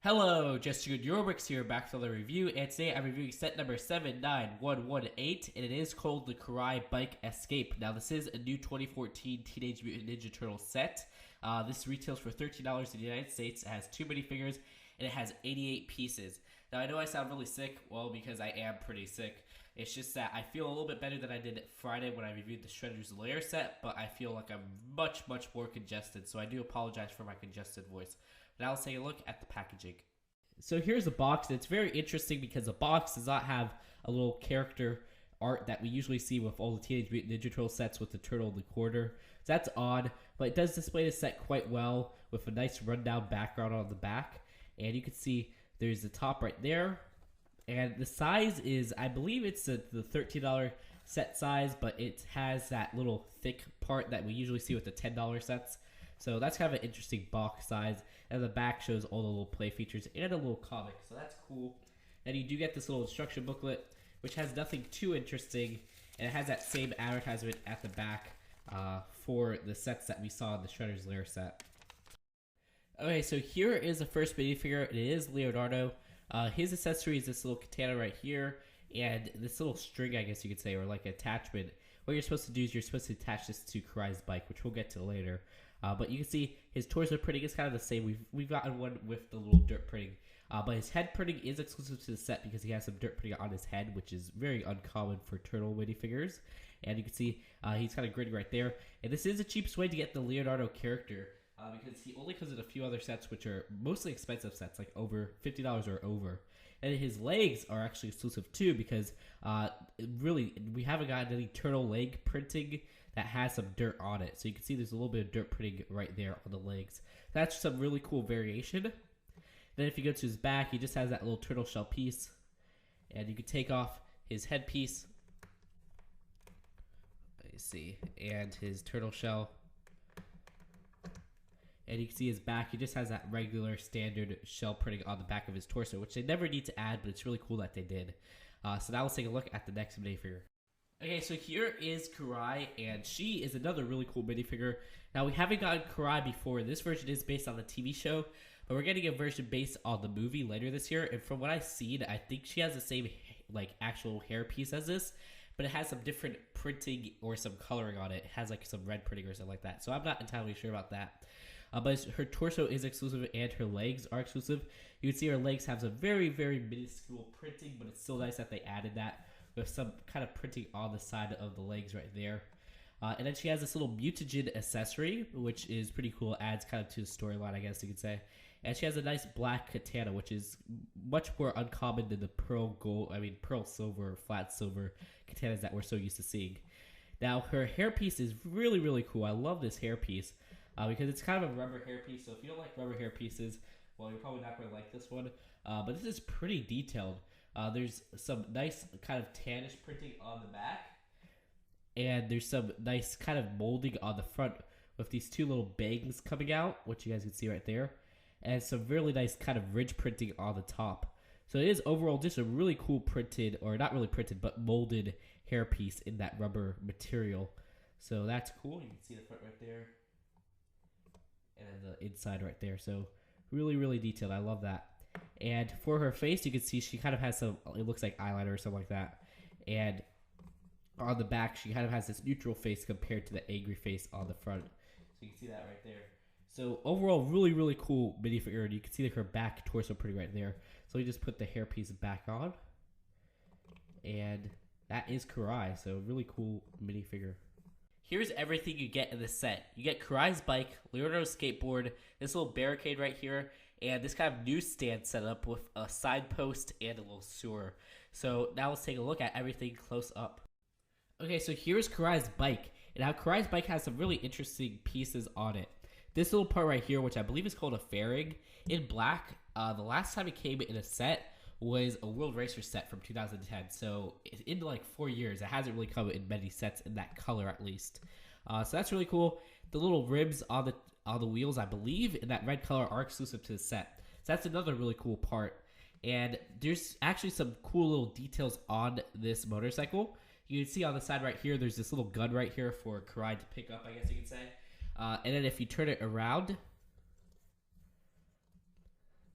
Hello, Just Good Yorbricks here, back for the review, and today I'm reviewing set number 79118, and it is called the Karai Bike Escape. Now, this is a new 2014 Teenage Mutant Ninja Turtles set. This retails for $13 in the United States. It has 2 minifigures, and it has 88 pieces. Now, I know I sound really sick, well, because I am pretty sick. It's just that I feel a little bit better than I did Friday when I reviewed the Shredder's Lair set, but I feel like I'm much more congested, so I do apologize for my congested voice. Now let's take a look at the packaging. So here's the box. It's very interesting because the box does not have a little character art that we usually see with all the Teenage Mutant Ninja Turtle sets with the turtle in the corner. So that's odd, but it does display the set quite well with a nice rundown background on the back. And you can see there's the top right there. And the size is, I believe it's the $13 set size, but it has that little thick part that we usually see with the $10 sets. So that's kind of an interesting box size. And the back shows all the little play features and a little comic. So that's cool. And you do get this little instruction booklet, which has nothing too interesting. And it has that same advertisement at the back for the sets that we saw in the Shredder's Lair set. Okay, so here is the first minifigure. It is Leonardo. His accessory is this little katana right here. And this little string, I guess you could say, or like attachment. What you're supposed to do is you're supposed to attach this to Karai's bike, which we'll get to later. But you can see his torso printing is kind of the same. We've gotten one with the little dirt printing. But his head printing is exclusive to the set because he has some dirt printing on his head, which is very uncommon for turtle minifigures. And you can see he's kind of gritty right there. And this is the cheapest way to get the Leonardo character because he only comes in a few other sets, which are mostly expensive sets, like over $50 or over. And his legs are actually exclusive too because really we haven't gotten any turtle leg printing that has some dirt on it. So you can see there's a little bit of dirt printing right there on the legs. That's some really cool variation. Then if you go to his back, he just has that little turtle shell piece. And you can take off his headpiece. Let me see. And his turtle shell. And you can see his back. He just has that regular standard shell printing on the back of his torso, which they never need to add, but it's really cool that they did. So now let's take a look at the next minifigure. Okay, so here is Karai, and she is another really cool minifigure. Now, we haven't gotten Karai before. This version is based on the TV show, but we're getting a version based on the movie later this year. And from what I've seen, I think she has the same, like, actual hair piece as this, but it has some different printing or some coloring on it. It has, like, some red printing or something like that. So I'm not entirely sure about that. But her torso is exclusive and her legs are exclusive. You can see her legs have some very minuscule printing, but it's still nice that they added that with some kind of printing on the side of the legs right there. And then she has this little Mutant accessory, which is pretty cool. It adds kind of to the storyline, I guess you could say. And she has a nice black katana, which is much more uncommon than the pearl silver, flat silver katanas that we're so used to seeing. Now, her hairpiece is really cool. I love this hairpiece because it's kind of a rubber hairpiece. So if you don't like rubber hairpieces, well, you're probably not going to like this one. But this is pretty detailed. There's some nice kind of tannish printing on the back. And there's some nice kind of molding on the front with these 2 little bangs coming out, which you guys can see right there. And some really nice kind of ridge printing on the top. So it is overall just a really cool printed, or not really printed, but molded hairpiece in that rubber material. So that's cool. You can see the front right there. And then the inside right there. So really detailed. I love that. And for her face, you can see she kind of has some, it looks like eyeliner or something like that. And on the back, she kind of has this neutral face compared to the angry face on the front. So you can see that right there. So overall, really cool minifigure. And you can see her back torso pretty right there. So we just put the hairpiece back on. And that is Karai. So really cool minifigure. Here's everything you get in this set. You get Karai's bike, Leonardo's skateboard, this little barricade right here, and this kind of newsstand setup with a side post and a little sewer. So now let's take a look at everything close up. Okay, so here's Karai's bike. And now Karai's bike has some really interesting pieces on it. This little part right here, which I believe is called a fairing, in black. The last time it came in a set was a World Racer set from 2010. So in like 4 years, it hasn't really come in many sets in that color at least. So that's really cool. The little ribs on the wheels, I believe, in that red color are exclusive to the set. So that's another really cool part. And there's actually some cool little details on this motorcycle. You can see on the side right here, there's this little gun right here for Karai to pick up, I guess you could say. And then if you turn it around,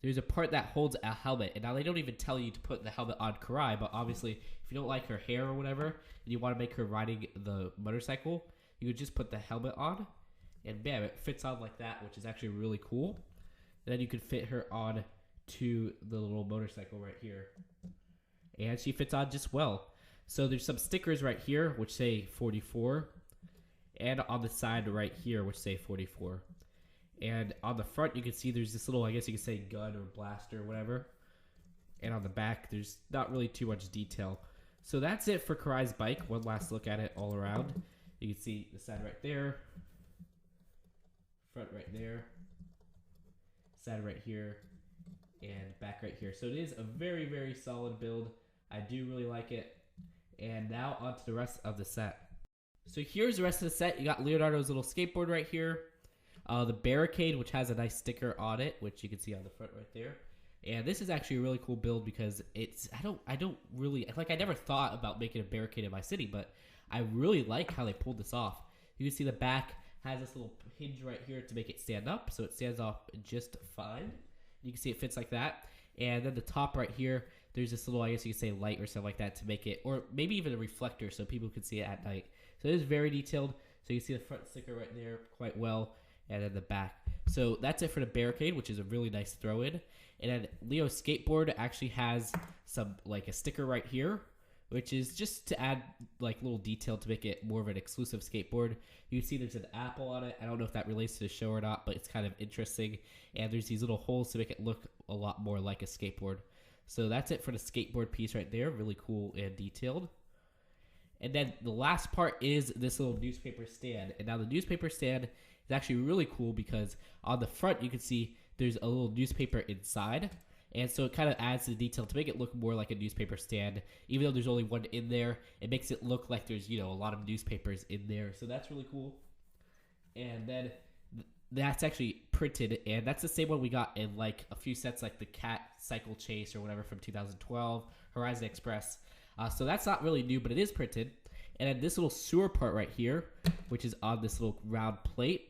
there's a part that holds a helmet. And now they don't even tell you to put the helmet on Karai, but obviously if you don't like her hair or whatever, and you want to make her riding the motorcycle, you would just put the helmet on, and bam, it fits on like that, which is actually really cool. And then you could fit her on to the little motorcycle right here. And she fits on just well. So there's some stickers right here, which say 44. And on the side right here, which say 44. And on the front, you can see there's this little, I guess you could say gun or blaster or whatever. And on the back, there's not really too much detail. So that's it for Karai's bike. One last look at it all around. You can see the side right there. Front right there. Side right here. And back right here. So it is a very, very solid build. I do really like it. And now on to the rest of the set. So here's the rest of the set. You got Leonardo's little skateboard right here. The Barricade, which has a nice sticker on it, which you can see on the front right there. And this is actually a really cool build because it's, I don't really, like, I never thought about making a Barricade in my city, but I really like how they pulled this off. You can see the back has this little hinge right here to make it stand up, so it stands off just fine. You can see it fits like that. And then the top right here, there's this little, I guess you could say, light or something like that to make it, or maybe even a reflector so people can see it at night. So it is very detailed. So you can see the front sticker right there quite well, and then the back. So that's it for the Barricade, which is a really nice throw-in. And then Leo's skateboard actually has some, like, a sticker right here, which is just to add, like, little detail to make it more of an exclusive skateboard. You can see there's an apple on it. I don't know if that relates to the show or not, but it's kind of interesting. And there's these little holes to make it look a lot more like a skateboard. So that's it for the skateboard piece right there. Really cool and detailed. And then the last part is this little newspaper stand. And now the newspaper stand is actually really cool because on the front you can see there's a little newspaper inside. And so it kind of adds the detail to make it look more like a newspaper stand. Even though there's only one in there, it makes it look like there's, you know, a lot of newspapers in there. So that's really cool. And then that's actually printed, and that's the same one we got in like a few sets, like the Cat Cycle Chase or whatever from 2012, Horizon Express. So that's not really new, but it is printed. And then this little sewer part right here, which is on this little round plate,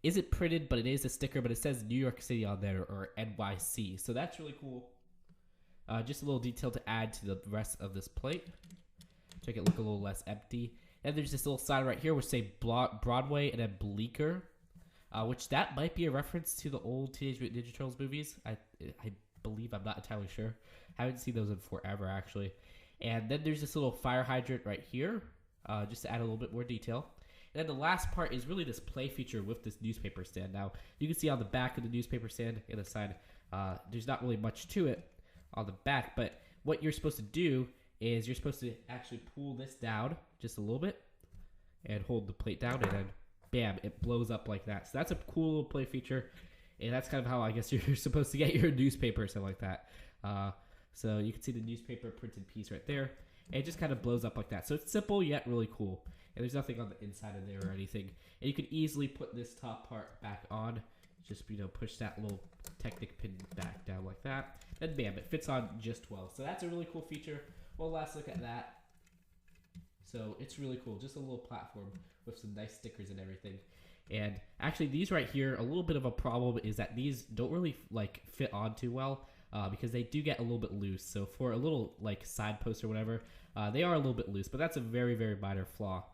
isn't printed, but it is a sticker, but it says New York City on there, or NYC. So that's really cool. Just a little detail to add to the rest of this plate to make it look a little less empty. And there's this little sign right here which say Broadway and then Bleecker, which that might be a reference to the old Teenage Mutant Ninja Turtles movies. I believe, I'm not entirely sure. I haven't seen those in forever, actually. And then there's this little fire hydrant right here, just to add a little bit more detail. And then the last part is really this play feature with this newspaper stand. Now, you can see on the back of the newspaper stand and the side, there's not really much to it on the back, but what you're supposed to do is you're supposed to actually pull this down just a little bit and hold the plate down, and then bam, it blows up like that. So that's a cool little play feature, and that's kind of how I guess you're supposed to get your newspaper or something like that. So you can see the newspaper printed piece right there. And it just kind of blows up like that. So it's simple yet really cool. And there's nothing on the inside of there or anything. And you could easily put this top part back on. Just, you know, push that little Technic pin back down like that. Then bam, it fits on just well. So that's a really cool feature. One last look at that. So it's really cool. Just a little platform with some nice stickers and everything. And actually these right here, a little bit of a problem is that these don't really like fit on too well. Because they do get a little bit loose. So for a little like side post or whatever, they are a little bit loose, but that's a very, very minor flaw.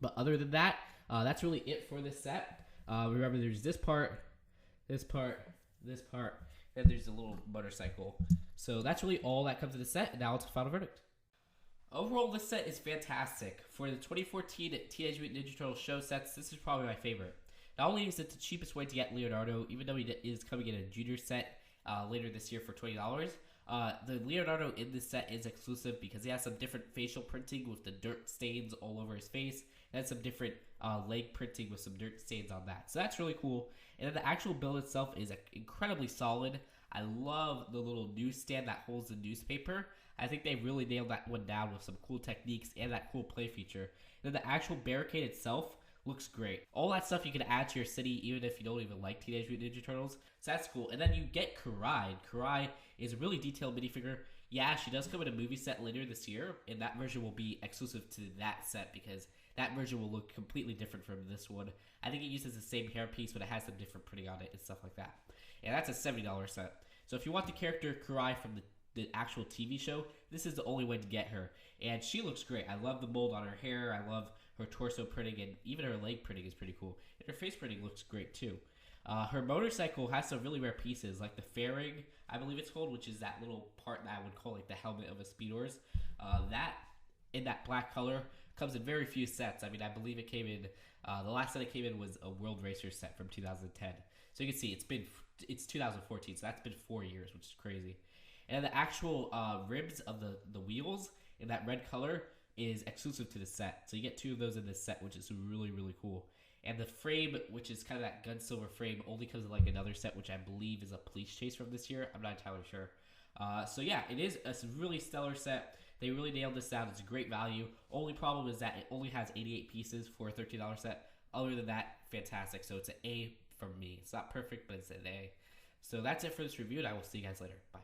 But other than that, that's really it for this set. Remember, there's this part, this part, this part, and there's a little motorcycle. So that's really all that comes in the set, and now it's a final verdict. Overall, this set is fantastic. For the 2014 Teenage Mutant Ninja Turtles show sets, this is probably my favorite. Not only is it the cheapest way to get Leonardo, even though he is coming in a junior set, later this year for $20. The Leonardo in this set is exclusive because he has some different facial printing with the dirt stains all over his face, and some different leg printing with some dirt stains on that. So that's really cool. And then the actual build itself is incredibly solid. I love the little newsstand that holds the newspaper. I think they really nailed that one down with some cool techniques and that cool play feature. And then the actual Barricade itself looks great. All that stuff you can add to your city even if you don't even like Teenage Mutant Ninja Turtles. So that's cool. And then you get Karai. Karai is a really detailed minifigure. Yeah, she does come in a movie set later this year, and that version will be exclusive to that set because that version will look completely different from this one. I think it uses the same hairpiece, but it has some different printing on it and stuff like that. And that's a $70 set. So if you want the character Karai from the actual TV show, this is the only way to get her. And she looks great. I love the mold on her hair. I love her torso printing, and even her leg printing is pretty cool. And her face printing looks great too. Her motorcycle has some really rare pieces, like the fairing, I believe it's called, which is that little part that I would call like the helmet of a Speed Horse. That in that black color comes in very few sets. I mean, I believe it came in, the last set it came in was a World Racer set from 2010. So you can see it's 2014, so that's been 4 years, which is crazy. And the actual ribs of the wheels in that red color is exclusive to the set. So you get 2 of those in this set, which is really, really cool. And the frame, which is kind of that gun silver frame, only comes in like another set, which I believe is a police chase from this year. I'm not entirely sure. So yeah, it is a really stellar set. They really nailed this down. It's a great value. Only problem is that it only has 88 pieces for a $13 set. Other than that, fantastic. So it's an A from me. It's not perfect, but it's an A. So that's it for this review, and I will see you guys later. Bye.